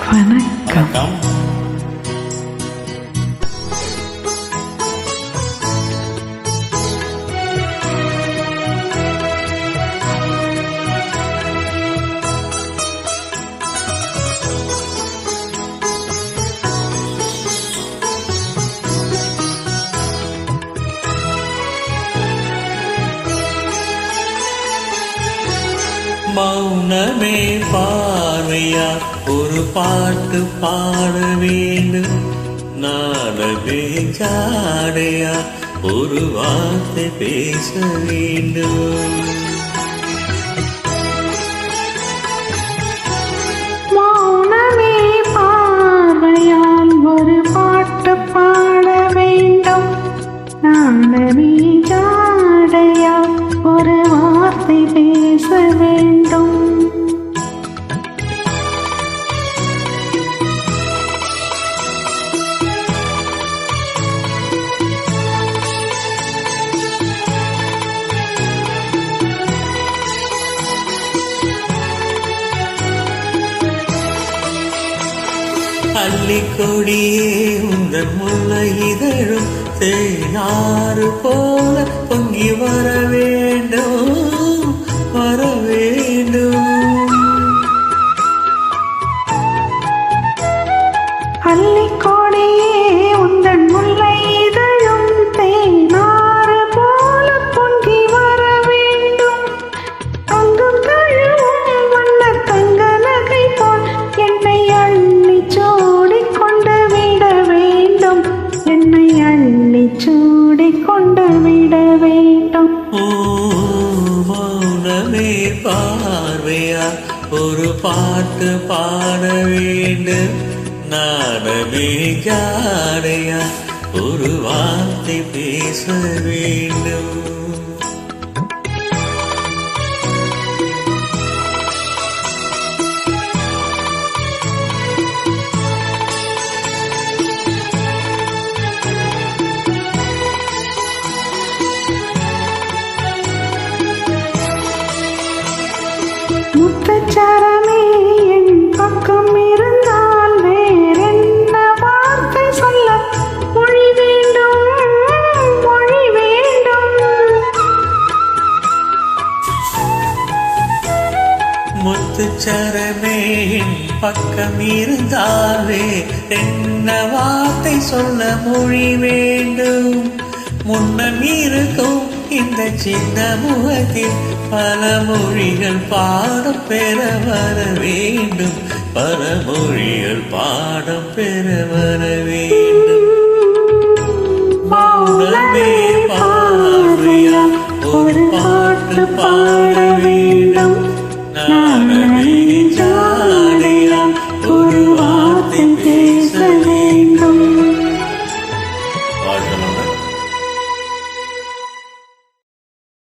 வணக்கம். மௌனமே பார்வையா ஒரு பாட்டு பாட வேண்டும், நாடமே ஜாடையா ஒரு வார்த்தை பேச வேண்டும். மௌனமே பார்வையால் ஒரு பாட்டு பாட வேண்டும், நாடமே ஜாடையா ஒரு வார்த்தை பேச வேண்டும். அள்ளிக்கொடியே உங்கள் முல்லை இதழும் தேனாறு போல பொங்கி வர வேண்டும், வர வேண்டும். அள்ளிக்கொடியே உந்தன் முல்லை இதழும் தேனாறு போல பொங்கி வர வேண்டும். அங்கும் தழுவும் வண்ண தங்க நகை போல் என்னை அள்ளி சூடிக் கொண்டு விட வேண்டும், என்னை அள்ளி சூடிக் கொண்டு விட வேண்டும். மௌனமே பார்வையா ஒரு பாட்டு பாட வேண்டும், நாடமே ஜாடையா ஒரு வார்த்தை பேச வேண்டும். முத்துச்சரமே என் பக்கம் இருந்தால் வேறென்ன வார்த்தை சொல்ல மொழி வேண்டும், மொழி வேண்டும். முத்துச்சரமே என் பக்கம் இருந்தாலே என்ன வார்த்தை சொல்ல மொழி வேண்டும். முன்னம் இருக்கும் இந்த சின்ன முகத்தில் பல மொழிகள் பாடம் பெற வர வேண்டும், பல மொழிகள் பாடம் பெற வர வேண்டும்.